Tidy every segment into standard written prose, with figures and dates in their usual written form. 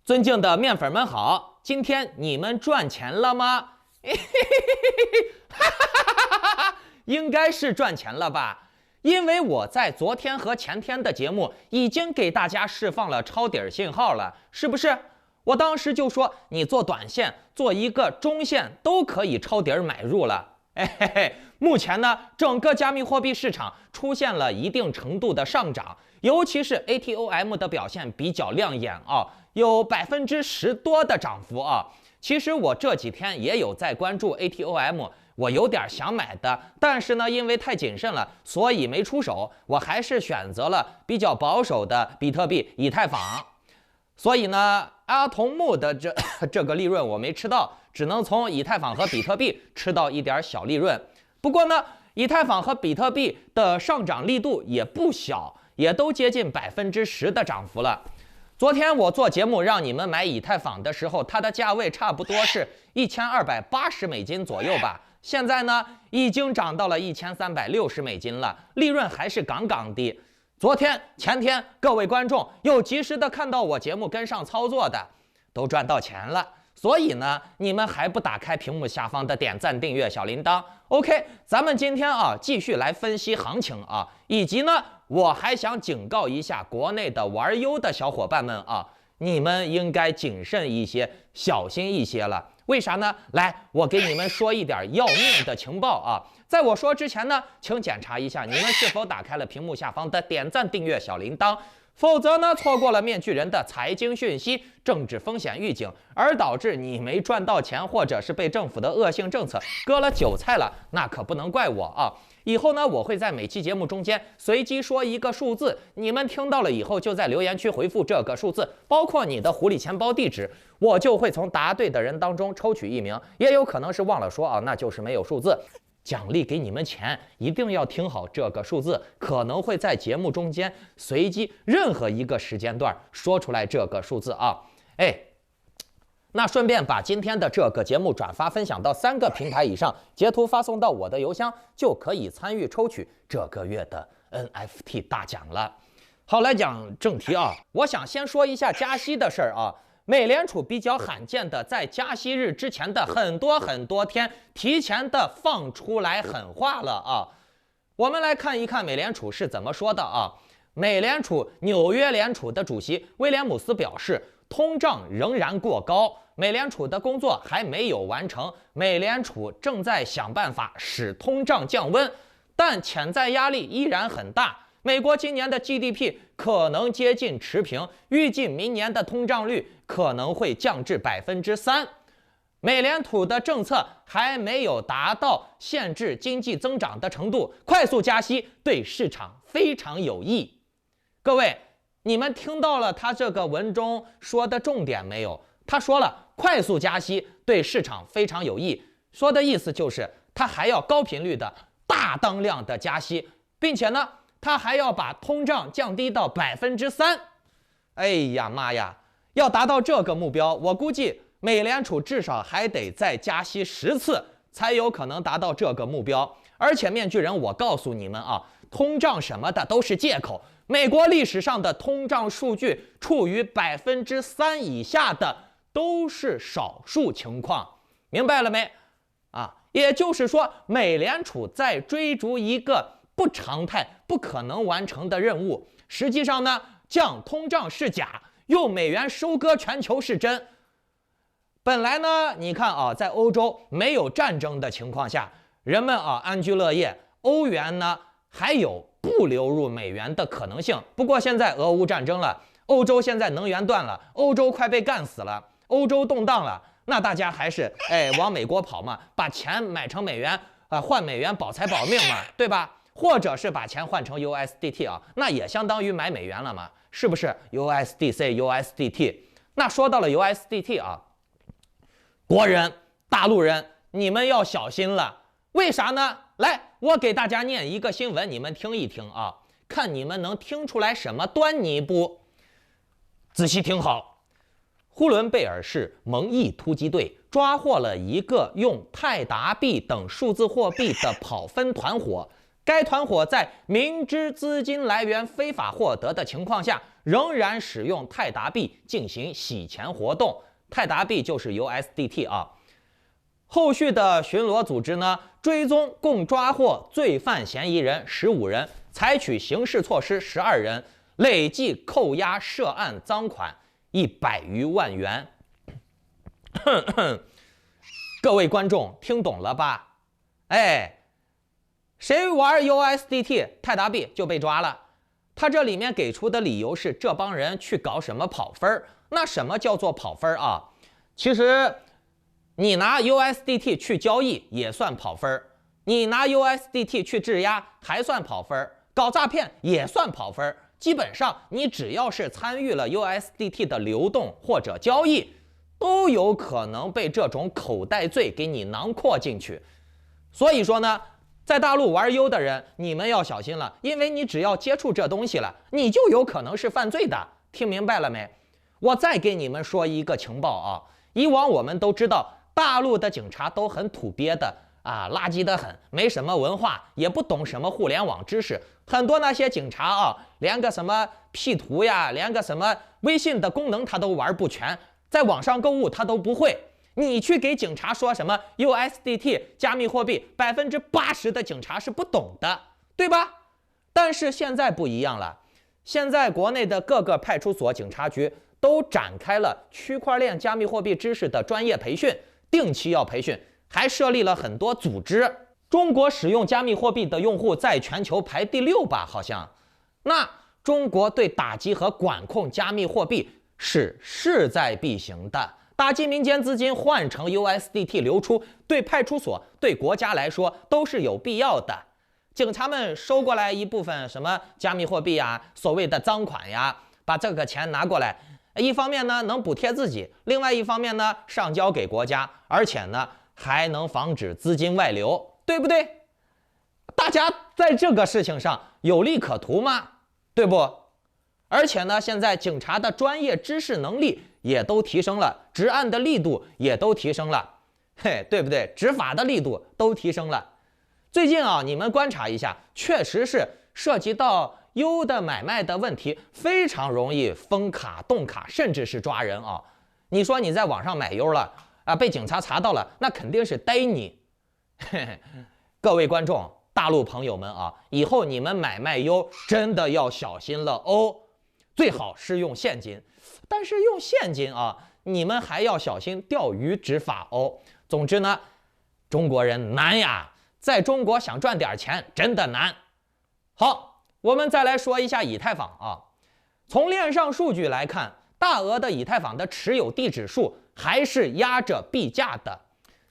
尊敬的面粉们好，今天你们赚钱了吗？应该是赚钱了吧？因为我在昨天和前天的节目已经给大家释放了抄底信号了，是不是？我当时就说，你做短线，做一个中线都可以抄底买入了。目前呢，整个加密货币市场出现了一定程度的上涨，尤其是 ATOM 的表现比较亮眼啊，有10%多的涨幅啊。其实我这几天也有在关注 ATOM， 我有点想买的，但是呢，因为太谨慎了，所以没出手。我还是选择了比较保守的比特币、以太坊。所以呢，阿童木的这个利润我没吃到，只能从以太坊和比特币吃到一点小利润。不过呢，以太坊和比特币的上涨力度也不小，也都接近10%的涨幅了。昨天我做节目让你们买以太坊的时候，它的价位差不多是$1280左右吧。现在呢，已经涨到了$1360了，利润还是杠杠的。昨天、前天，各位观众有及时的看到我节目跟上操作的，都赚到钱了。所以呢，你们还不打开屏幕下方的点赞、订阅、小铃铛 ？OK， 咱们今天继续来分析行情啊，以及呢，我还想警告一下国内的玩优的小伙伴们啊，你们应该谨慎一些，小心一些了。为啥呢？来，我给你们说一点要命的情报啊！在我说之前呢，请检查一下你们是否打开了屏幕下方的点赞、订阅、小铃铛，否则呢，错过了面具人的财经讯息、政治风险预警，而导致你没赚到钱，或者是被政府的恶性政策割了韭菜了，那可不能怪我啊！以后呢，我会在每期节目中间随机说一个数字，你们听到了以后就在留言区回复这个数字，包括你的狐狸钱包地址，我就会从答对的人当中抽取1名，也有可能是忘了说啊，那就是没有数字。奖励给你们钱，一定要听好这个数字，可能会在节目中间随机任何一个时间段说出来这个数字啊。那顺便把今天的这个节目转发分享到3个平台以上，截图发送到我的邮箱，就可以参与抽取这个月的 NFT 大奖了。好，来讲正题啊，我想先说一下加息的事儿啊。美联储比较罕见的在加息日之前的很多天提前的放出来狠话了啊。我们来看一看美联储是怎么说的啊。美联储纽约联储的主席威廉姆斯表示，通胀仍然过高，美联储的工作还没有完成，美联储正在想办法使通胀降温，但潜在压力依然很大。美国今年的 GDP 可能接近持平，预计明年的通胀率可能会降至3%。美联储的政策还没有达到限制经济增长的程度，快速加息对市场非常有益。各位，你们听到了他这个文中说的重点没有？他说了，快速加息对市场非常有益，说的意思就是他还要高频率的大当量的加息，并且呢，他还要把通胀降低到3%。哎呀妈呀，要达到这个目标，我估计美联储至少还得再加息10次，才有可能达到这个目标。而且面具人，我告诉你们啊，通胀什么的都是借口。美国历史上的通胀数据处于3%以下的都是少数情况，明白了没？啊，也就是说，美联储在追逐一个不常态、不可能完成的任务。实际上呢，降通胀是假，用美元收割全球是真。本来呢，你看啊，在欧洲没有战争的情况下，人们安居乐业，欧元呢还有不流入美元的可能性。不过现在俄乌战争了，欧洲现在能源断了，欧洲快被干死了，欧洲动荡了，那大家还是往美国跑嘛，把钱买成美元换美元保财保命嘛，对吧？或者是把钱换成 USDT 啊，那也相当于买美元了嘛，是不是 ？USDC、USDT。那说到了 USDT 啊，国人、大陆人，你们要小心了。为啥呢？来，我给大家念一个新闻，你们听一听啊，看你们能听出来什么端倪不？仔细听好，呼伦贝尔市蒙毅突击队抓获了一个用泰达币等数字货币的跑分团伙。该团伙在明知资金来源非法获得的情况下，仍然使用泰达币进行洗钱活动。泰达币就是 USDT 啊。后续的巡逻组织呢，追踪共抓获罪犯嫌疑人15人，采取刑事措施12人，累计扣押涉案赃款100余万元。各位观众听懂了吧？哎，谁玩 USDT 泰达币就被抓了。他这里面给出的理由是这帮人去搞什么跑分。那什么叫做跑分啊？其实你拿 USDT 去交易也算跑分，你拿 USDT 去质押还算跑分，搞诈骗也算跑分。基本上你只要是参与了 USDT 的流动或者交易，都有可能被这种口袋罪给你囊括进去。所以说呢，在大陆玩 U 的人，你们要小心了，因为你只要接触这东西了，你就有可能是犯罪的。听明白了没？我再给你们说一个情报啊，以往我们都知道大陆的警察都很土鳖的啊，垃圾得很，没什么文化，也不懂什么互联网知识。很多那些警察啊，连个什么 P 图呀，连个什么微信的功能他都玩不全，在网上购物他都不会。你去给警察说什么 USDT 加密货币，80%的警察是不懂的，对吧？但是现在不一样了，现在国内的各个派出所、警察局都展开了区块链加密货币知识的专业培训，定期要培训，还设立了很多组织。中国使用加密货币的用户在全球排第6吧，好像。那中国对打击和管控加密货币是势在必行的，打击民间资金换成 USDT 流出，对派出所、对国家来说都是有必要的。警察们收过来一部分什么加密货币呀、所谓的赃款呀，把这个钱拿过来，一方面呢能补贴自己，另外一方面呢上交给国家，而且呢还能防止资金外流，对不对？大家在这个事情上有利可图吗？对不？而且呢，现在警察的专业知识能力也都提升了，执案的力度也都提升了，嘿，对不对？执法的力度都提升了。最近啊，你们观察一下，确实是涉及到 U 的买卖的问题，非常容易封卡、冻卡，甚至是抓人啊。你说你在网上买 U 了啊，被警察查到了，那肯定是逮你。嘿嘿，各位观众、大陆朋友们啊，以后你们买卖 U 真的要小心了哦，最好是用现金，但是用现金啊，你们还要小心钓鱼执法哦。总之呢，中国人难呀，在中国想赚点钱真的难。好，我们再来说一下以太坊啊。从链上数据来看，大额的以太坊的持有地指数还是压着币价的。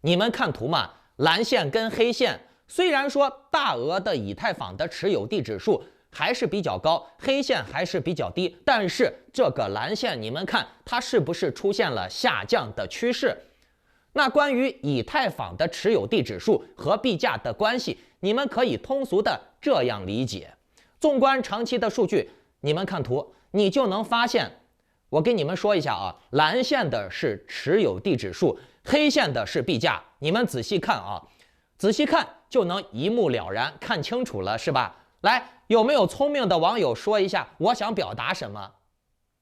你们看图嘛，蓝线跟黑线，虽然说大额的以太坊的持有地指数还是比较高，黑线还是比较低，但是这个蓝线你们看它是不是出现了下降的趋势？那关于以太坊的持有地指数和币价的关系，你们可以通俗的这样理解。纵观长期的数据，你们看图，你就能发现，我给你们说一下啊，蓝线的是持有地指数，黑线的是币价，你们仔细看啊，仔细看就能一目了然，看清楚了是吧？来，有没有聪明的网友说一下我想表达什么？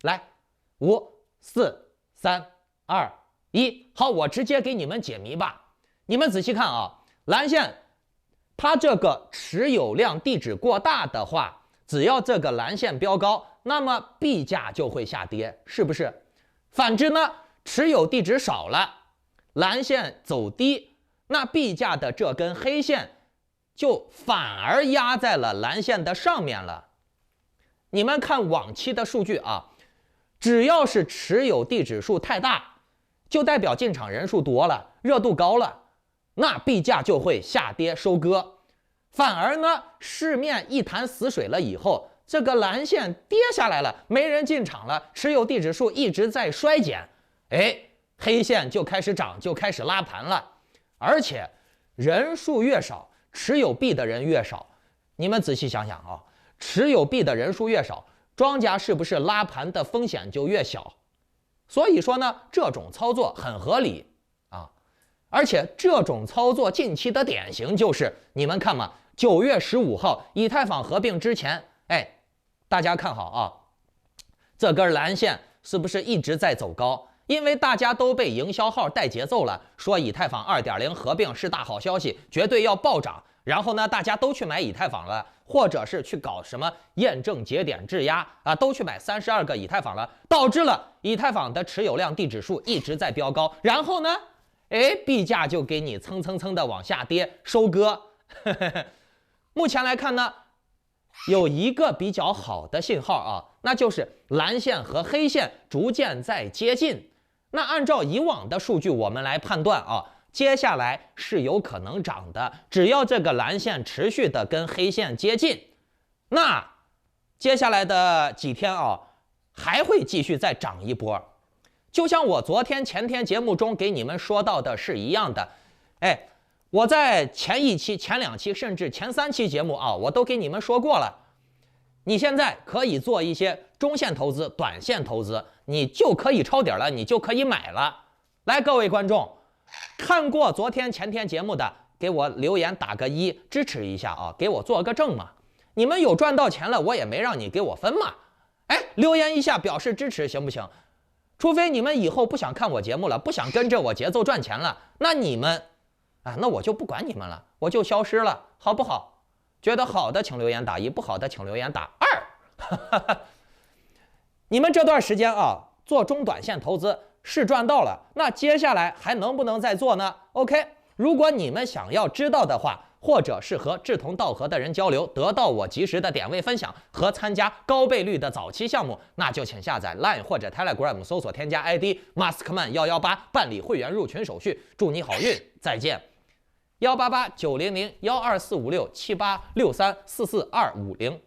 来，5、4、3、2、1，好，我直接给你们解谜吧。你们仔细看啊，蓝线它这个持有量地址过大的话，只要这个蓝线标高，那么币价就会下跌，是不是？反之呢，持有地址少了，蓝线走低，那币价的这根黑线就反而压在了蓝线的上面了。你们看往期的数据啊，只要是持有地指数太大，就代表进场人数多了，热度高了，那币价就会下跌收割。反而呢，市面一潭死水了以后，这个蓝线跌下来了，没人进场了，持有地指数一直在衰减，哎，黑线就开始涨，就开始拉盘了。而且人数越少，持有币的人越少。你们仔细想想啊，持有币的人数越少，庄家是不是拉盘的风险就越小？所以说呢，这种操作很合理啊。而且这种操作近期的典型就是你们看嘛，9月15号以太坊合并之前，哎，大家看好啊，这根蓝线是不是一直在走高？因为大家都被营销号带节奏了，说以太坊2.0合并是大好消息，绝对要暴涨。然后呢，大家都去买以太坊了，或者是去搞什么验证节点质押啊，都去买32个以太坊了，导致了以太坊的持有量地指数一直在飙高。然后呢，哎，币价就给你蹭蹭蹭的往下跌，收割。目前来看呢，有一个比较好的信号啊，那就是蓝线和黑线逐渐在接近。那按照以往的数据，我们来判断啊，接下来是有可能涨的。只要这个蓝线持续的跟黑线接近，那接下来的几天啊，还会继续再涨一波。就像我昨天、前天节目中给你们说到的是一样的。哎，我在前一期、前2期甚至前3期节目啊，我都给你们说过了。你现在可以做一些中线投资、短线投资，你就可以抄底了，你就可以买了。来，各位观众，看过昨天、前天节目的，给我留言打个1，支持一下啊，给我做个证嘛。你们有赚到钱了，我也没让你给我分嘛。哎，留言一下表示支持行不行？除非你们以后不想看我节目了，不想跟着我节奏赚钱了，那你们啊，那我就不管你们了，我就消失了，好不好？觉得好的请留言打1，不好的请留言打2。你们这段时间啊，做中短线投资是赚到了，那接下来还能不能再做呢 ？OK， 如果你们想要知道的话，或者是和志同道合的人交流，得到我及时的点位分享和参加高倍率的早期项目，那就请下载 Line 或者 Telegram， 搜索添加 ID Maskman118，办理会员入群手续。祝你好运，再见。188-900-12456-7863-44250。